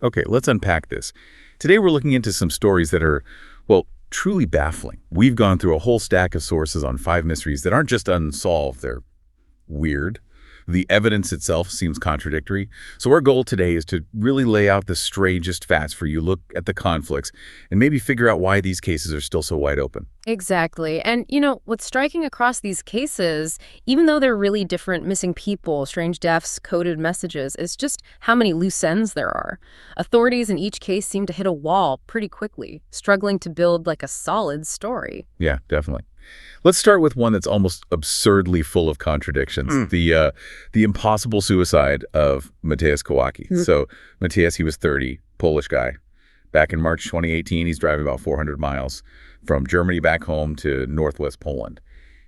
Okay, let's unpack this. Today we're looking into some stories that are, well, truly baffling. We've gone through a whole stack of sources on 5 mysteries that aren't just unsolved, they're weird. The evidence itself seems contradictory. So our goal today is to really lay out the strangest facts for you, look at the conflicts, and maybe figure out why these cases are still so wide open. Exactly. And, what's striking across these cases, even though they're really different missing people, strange deaths, coded messages, is just how many loose ends there are. Authorities in each case seem to hit a wall pretty quickly, struggling to build like a solid story. Yeah, definitely. Let's start with one that's almost absurdly full of contradictions. The impossible suicide of Mateusz Kowalski. So Mateusz, he was 30, Polish guy. Back in March 2018, he's driving about 400 miles from Germany back home to northwest Poland.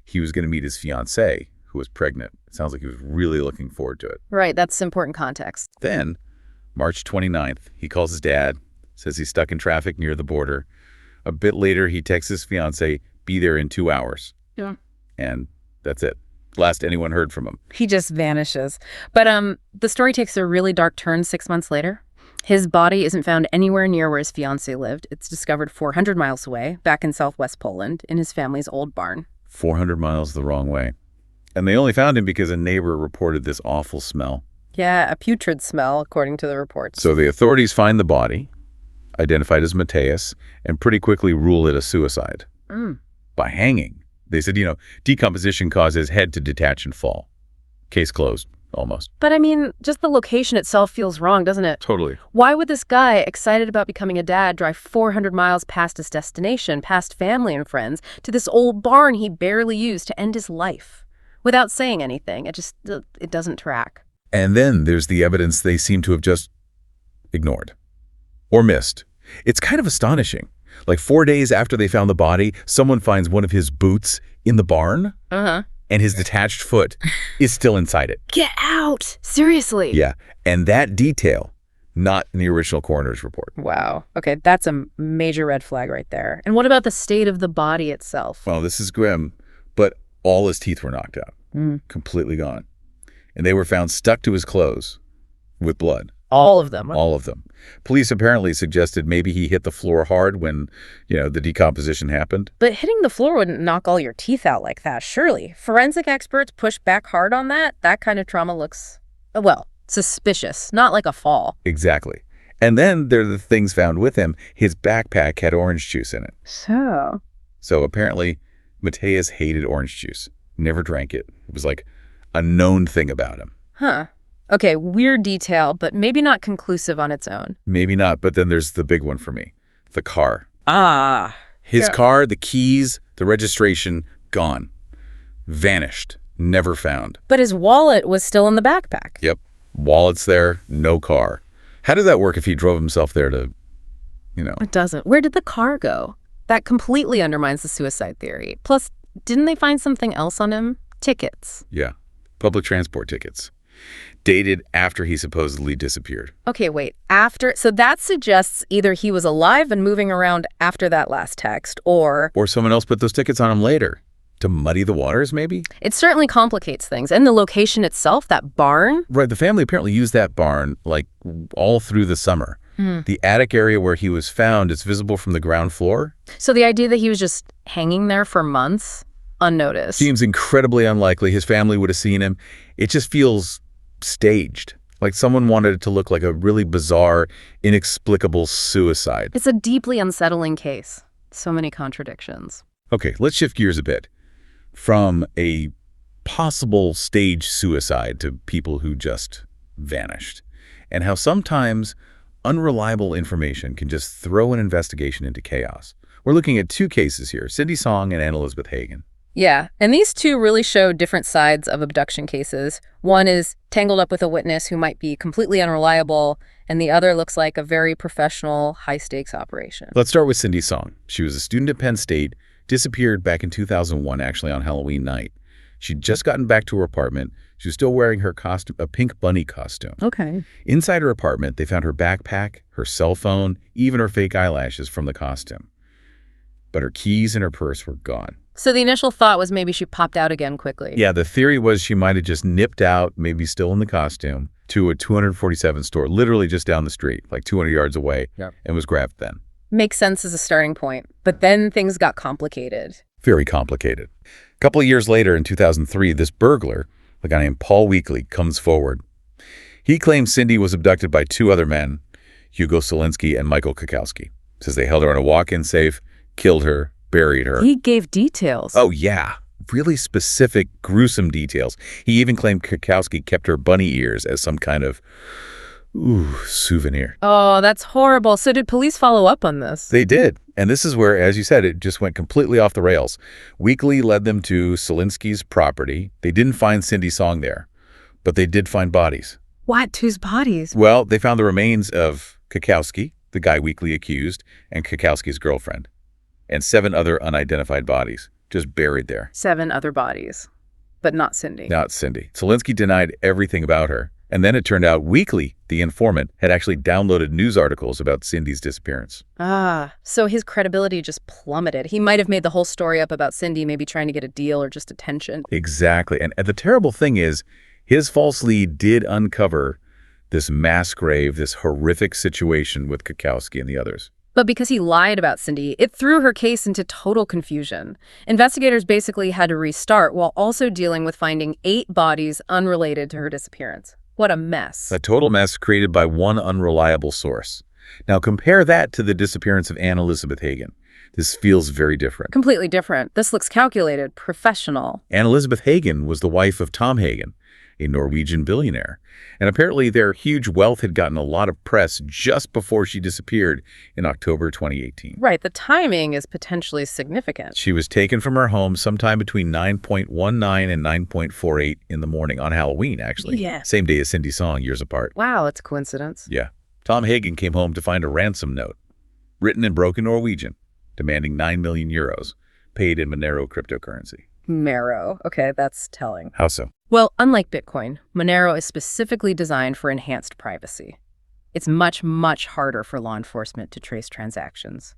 He was going to meet his fiancée, who was pregnant. It sounds like he was really looking forward to it. Right, that's important context. Then, March 29th, he calls his dad, says he's stuck in traffic near the border. A bit later, he texts his fiancée, be there in 2 hours. Yeah. And that's it. Last anyone heard from him. He just vanishes. But the story takes a really dark turn 6 months later. His body isn't found anywhere near where his fiancée lived. It's discovered 400 miles away, back in southwest Poland, in his family's old barn. 400 miles the wrong way. And they only found him because a neighbor reported this awful smell. Yeah, a putrid smell, according to the reports. So the authorities find the body, identified as Mateusz, and pretty quickly rule it a suicide. By hanging. They said, decomposition caused his head to detach and fall. Case closed, almost. But just the location itself feels wrong, doesn't it? Totally. Why would this guy, excited about becoming a dad, drive 400 miles past his destination, past family and friends, to this old barn he barely used to end his life? Without saying anything, it doesn't track. And then there's the evidence they seem to have just ignored. Or missed. It's kind of astonishing. Like 4 days after they found the body, someone finds one of his boots in the barn, and his detached foot is still inside it. Get out! Seriously? Yeah, and that detail, not in the original coroner's report. Wow. Okay, that's a major red flag right there. And what about the state of the body itself? Well, this is grim, but all his teeth were knocked out, completely gone. And they were found stuck to his clothes with blood. All of them? All of them. Police apparently suggested maybe he hit the floor hard when, the decomposition happened. But hitting the floor wouldn't knock all your teeth out like that, surely. Forensic experts push back hard on that. That kind of trauma looks, suspicious, not like a fall. Exactly. And then there are the things found with him. His backpack had orange juice in it. So apparently, Mateusz hated orange juice. Never drank it. It was like a known thing about him. Huh. Okay, weird detail, but maybe not conclusive on its own. Maybe not, but then there's the big one for me. The car. His Yeah. car, the keys, the registration, gone. Vanished. Never found. But his wallet was still in the backpack. Yep. Wallet's there, no car. How did that work if he drove himself there to, It doesn't. Where did the car go? That completely undermines the suicide theory. Plus, didn't they find something else on him? Tickets. Yeah. Public transport tickets. Dated after he supposedly disappeared. Okay, wait. After? So that suggests either he was alive and moving around after that last text, or someone else put those tickets on him later. To muddy the waters, maybe? it certainly complicates things. And the location itself, that barn? Right, the family apparently used that barn, all through the summer. The attic area where he was found is visible from the ground floor. So the idea that he was just hanging there for months, unnoticed. Seems incredibly unlikely. His family would have seen him. It just feels staged. Like someone wanted it to look like a really bizarre, inexplicable suicide. It's a deeply unsettling case. So many contradictions. Okay, let's shift gears a bit. From a possible staged suicide to people who just vanished. And how sometimes unreliable information can just throw an investigation into chaos. We're looking at 2 cases here, Cindy Song and Anne Elizabeth Hagen. Yeah, and these 2 really show different sides of abduction cases. One is tangled up with a witness who might be completely unreliable, and the other looks like a very professional, high-stakes operation. Let's start with Cindy Song. She was a student at Penn State, disappeared back in 2001, actually on Halloween night. She'd just gotten back to her apartment. She was still wearing her costume, a pink bunny costume. Okay. Inside her apartment, they found her backpack, her cell phone, even her fake eyelashes from the costume. But her keys and her purse were gone. So the initial thought was maybe she popped out again quickly. Yeah, the theory was she might have just nipped out, maybe still in the costume, to a 247 store, literally just down the street, like 200 yards away, and was grabbed then. Makes sense as a starting point. But then things got complicated. Very complicated. A couple of years later, in 2003, this burglar, a guy named Paul Weekly, comes forward. He claims Cindy was abducted by two other men, Hugo Solinsky and Michael Kukowski. Says they held her in a walk-in safe, killed her, buried her. He gave details. Oh, yeah. Really specific, gruesome details. He even claimed Kukowski kept her bunny ears as some kind of, souvenir. Oh, that's horrible. So did police follow up on this? They did. And this is where, as you said, it just went completely off the rails. Weekly led them to Solinsky's property. They didn't find Cindy Song there, but they did find bodies. What? Whose bodies? Well, they found the remains of Kukowski, the guy Weekly accused, and Kukowski's girlfriend, and 7 other unidentified bodies just buried there. 7 other bodies, but not Cindy. Not Cindy. Solinsky denied everything about her. And then it turned out Weekly, the informant, had actually downloaded news articles about Cindy's disappearance. So his credibility just plummeted. He might have made the whole story up about Cindy, maybe trying to get a deal or just attention. Exactly. And the terrible thing is, his false lead did uncover this mass grave, this horrific situation with Kukowski and the others. But because he lied about Cindy, it threw her case into total confusion. Investigators basically had to restart while also dealing with finding 8 bodies unrelated to her disappearance. What a mess. A total mess created by one unreliable source. Now compare that to the disappearance of Anne Elizabeth Hagen. This feels very different. Completely different. This looks calculated, professional. Anne Elizabeth Hagen was the wife of Tom Hagen, a Norwegian billionaire. And apparently their huge wealth had gotten a lot of press just before she disappeared in October 2018. Right, the timing is potentially significant. She was taken from her home sometime between 9:19 and 9:48 in the morning, on Halloween, actually. Yeah. Same day as Cindy Song, years apart. Wow, it's a coincidence. Yeah. Tom Hagen came home to find a ransom note, written in broken Norwegian, demanding 9 million euros, paid in Monero cryptocurrency. Monero. Okay, that's telling. How so? Well, unlike Bitcoin, Monero is specifically designed for enhanced privacy. It's much, much harder for law enforcement to trace transactions.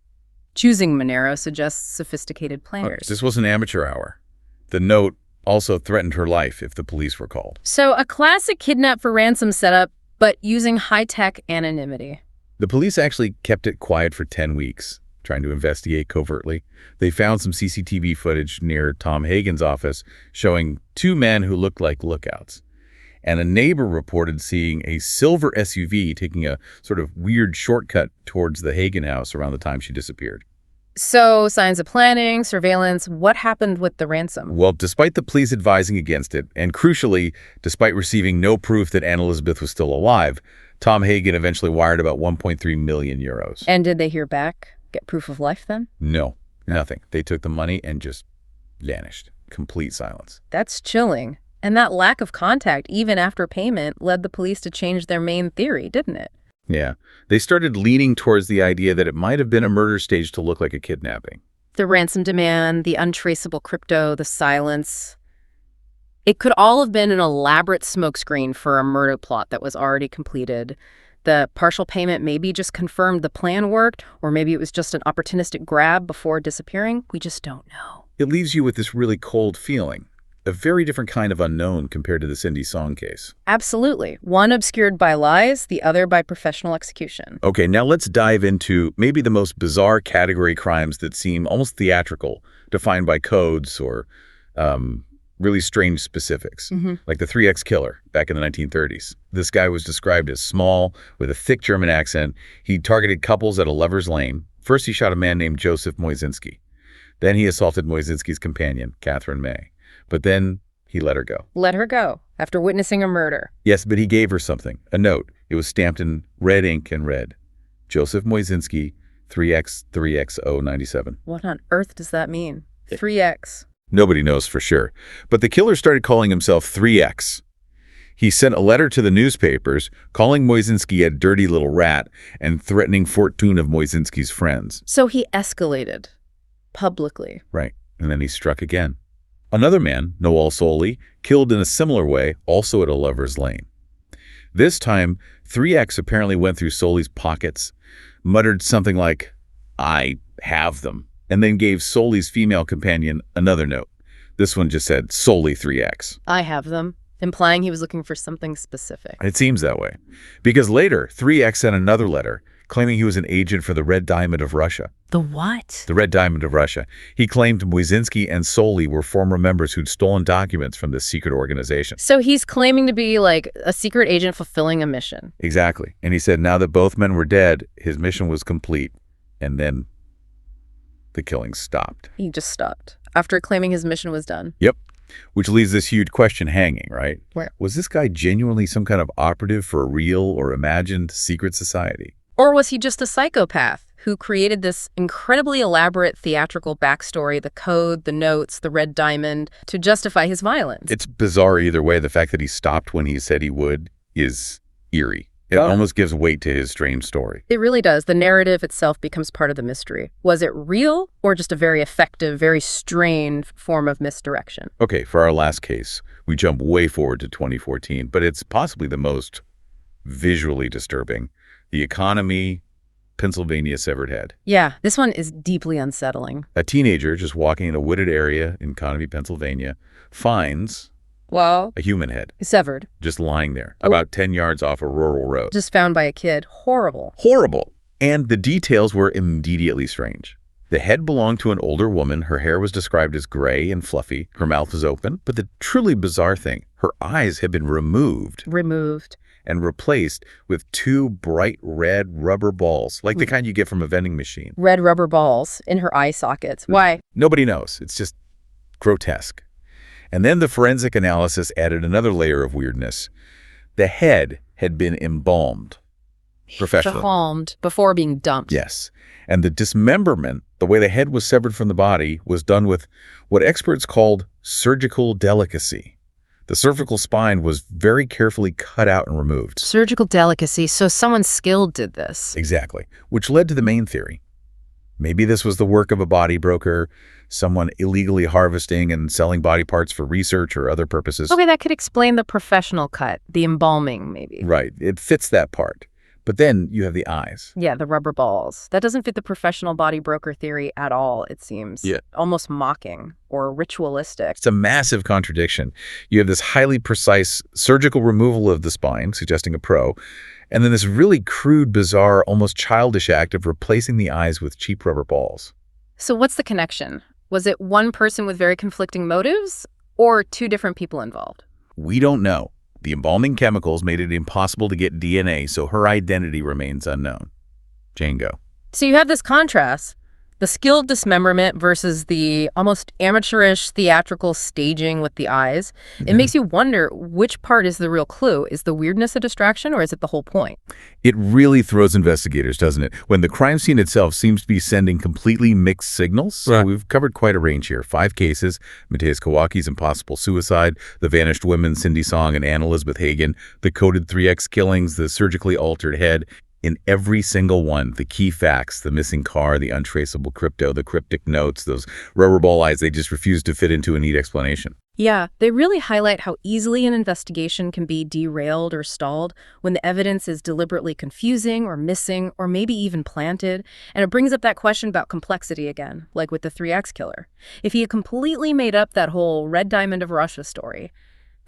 Choosing Monero suggests sophisticated planners. This was an amateur hour. The note also threatened her life if the police were called. So a classic kidnap for ransom setup, but using high-tech anonymity. The police actually kept it quiet for 10 weeks, trying to investigate covertly. They found some CCTV footage near Tom Hagen's office showing 2 men who looked like lookouts. And a neighbor reported seeing a silver SUV taking a sort of weird shortcut towards the Hagen house around the time she disappeared. So, signs of planning, surveillance, what happened with the ransom? Well, despite the police advising against it, and crucially, despite receiving no proof that Anne Elizabeth was still alive, Tom Hagen eventually wired about 1.3 million euros. And did they hear back? Get proof of life then? No, nothing. They took the money and just vanished. Complete silence. That's chilling. And that lack of contact, even after payment, led the police to change their main theory, didn't it? Yeah. They started leaning towards the idea that it might have been a murder staged to look like a kidnapping. The ransom demand, the untraceable crypto, the silence. It could all have been an elaborate smokescreen for a murder plot that was already completed. The partial payment maybe just confirmed the plan worked, or maybe it was just an opportunistic grab before disappearing. We just don't know. It leaves you with this really cold feeling. A very different kind of unknown compared to the Cindy Song case. Absolutely. One obscured by lies, the other by professional execution. Okay, now let's dive into maybe the most bizarre category crimes that seem almost theatrical, defined by codes or really strange specifics, like the 3X killer back in the 1930s. This guy was described as small, with a thick German accent. He targeted couples at a lover's lane. First, he shot a man named Joseph Moisinski. Then he assaulted Moisinski's companion, Catherine May. But then he let her go. Let her go after witnessing a murder. Yes, but he gave her something, a note. It was stamped in red ink and read, Joseph Moisinski, 3X 3X097. What on earth does that mean? 3X. Nobody knows for sure. But the killer started calling himself 3X. He sent a letter to the newspapers calling Moisinski a dirty little rat and threatening fortune of Moisinski's friends. So he escalated publicly. Right. And then he struck again. Another man, Noel Soli, killed in a similar way, also at a lover's lane. This time, 3X apparently went through Soli's pockets, muttered something like, "I have them," and then gave Soli's female companion another note. This one just said, Soli 3X. I have them. implying he was looking for something specific. It seems that way. Because later, 3X sent another letter claiming he was an agent for the Red Diamond of Russia. The what? The Red Diamond of Russia. He claimed Muizinski and Soli were former members who'd stolen documents from this secret organization. So he's claiming to be like a secret agent fulfilling a mission. Exactly. And he said now that both men were dead, his mission was complete. And then the killing stopped. He just stopped after claiming his mission was done. Yep. Which leaves this huge question hanging, right? Where? Was this guy genuinely some kind of operative for a real or imagined secret society? Or was he just a psychopath who created this incredibly elaborate theatrical backstory, the code, the notes, the red diamond, to justify his violence? It's bizarre either way. The fact that he stopped when he said he would is eerie. It almost gives weight to his strange story. It really does. The narrative itself becomes part of the mystery. Was it real or just a very effective, very strained form of misdirection? Okay, for our last case, we jump way forward to 2014, but it's possibly the most visually disturbing. The Economy, Pennsylvania severed head. Yeah, this one is deeply unsettling. A teenager just walking in a wooded area in Economy, Pennsylvania, finds Well, a human head severed. just lying there, about 10 yards off a rural road. Just found by a kid. Horrible. Horrible. And the details were immediately strange. The head belonged to an older woman. Her hair was described as gray and fluffy. Her mouth was open. But the truly bizarre thing, her eyes had been removed and replaced with two bright red rubber balls, like the kind you get from a vending machine. Red rubber balls in her eye sockets. Why? Nobody knows. It's just grotesque. And then the forensic analysis added another layer of weirdness. The head had been embalmed professionally. Embalmed before being dumped. Yes. And the dismemberment, the way the head was severed from the body, was done with what experts called surgical delicacy. The cervical spine was very carefully cut out and removed. Surgical delicacy, so someone skilled did this. Exactly. Which led to the main theory. Maybe this was the work of a body broker, someone illegally harvesting and selling body parts for research or other purposes. Okay, that could explain the professional cut, the embalming, maybe. Right. It fits that part. But then you have the eyes. Yeah, the rubber balls. That doesn't fit the professional body broker theory at all, it seems. Yeah. Almost mocking or ritualistic. It's a massive contradiction. You have this highly precise surgical removal of the spine, suggesting a pro, and then this really crude, bizarre, almost childish act of replacing the eyes with cheap rubber balls. So what's the connection? Was it one person with very conflicting motives or two different people involved? We don't know. The embalming chemicals made it impossible to get DNA, so her identity remains unknown. Jane, go. So you have this contrast, the skilled dismemberment versus the almost amateurish theatrical staging with the eyes. It makes you wonder which part is the real clue. Is the weirdness a distraction or is it the whole point? It really throws investigators, doesn't it? When the crime scene itself seems to be sending completely mixed signals. Right. We've covered quite a range here. 5 cases, Matthias Kawaki's impossible suicide, the vanished women Cindy Song and Anne Elizabeth Hagen, the coded 3X killings, the surgically altered head. In every single one, the key facts, the missing car, the untraceable crypto, the cryptic notes, those rubber ball eyes, they just refuse to fit into a neat explanation. Yeah, they really highlight how easily an investigation can be derailed or stalled when the evidence is deliberately confusing or missing or maybe even planted. And it brings up that question about complexity again, like with the 3X killer. If he had completely made up that whole Red Diamond of Russia story,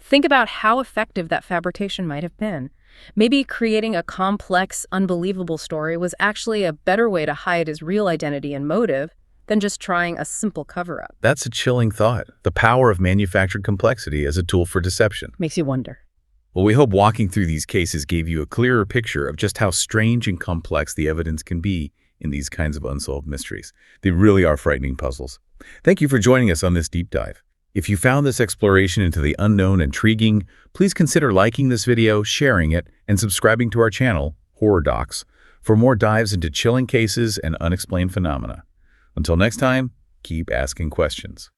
think about how effective that fabrication might have been. Maybe creating a complex, unbelievable story was actually a better way to hide his real identity and motive than just trying a simple cover-up. That's a chilling thought. The power of manufactured complexity as a tool for deception. Makes you wonder. Well, we hope walking through these cases gave you a clearer picture of just how strange and complex the evidence can be in these kinds of unsolved mysteries. They really are frightening puzzles. Thank you for joining us on this deep dive. If you found this exploration into the unknown intriguing, please consider liking this video, sharing it, and subscribing to our channel, Horror Docs, for more dives into chilling cases and unexplained phenomena. Until next time, keep asking questions.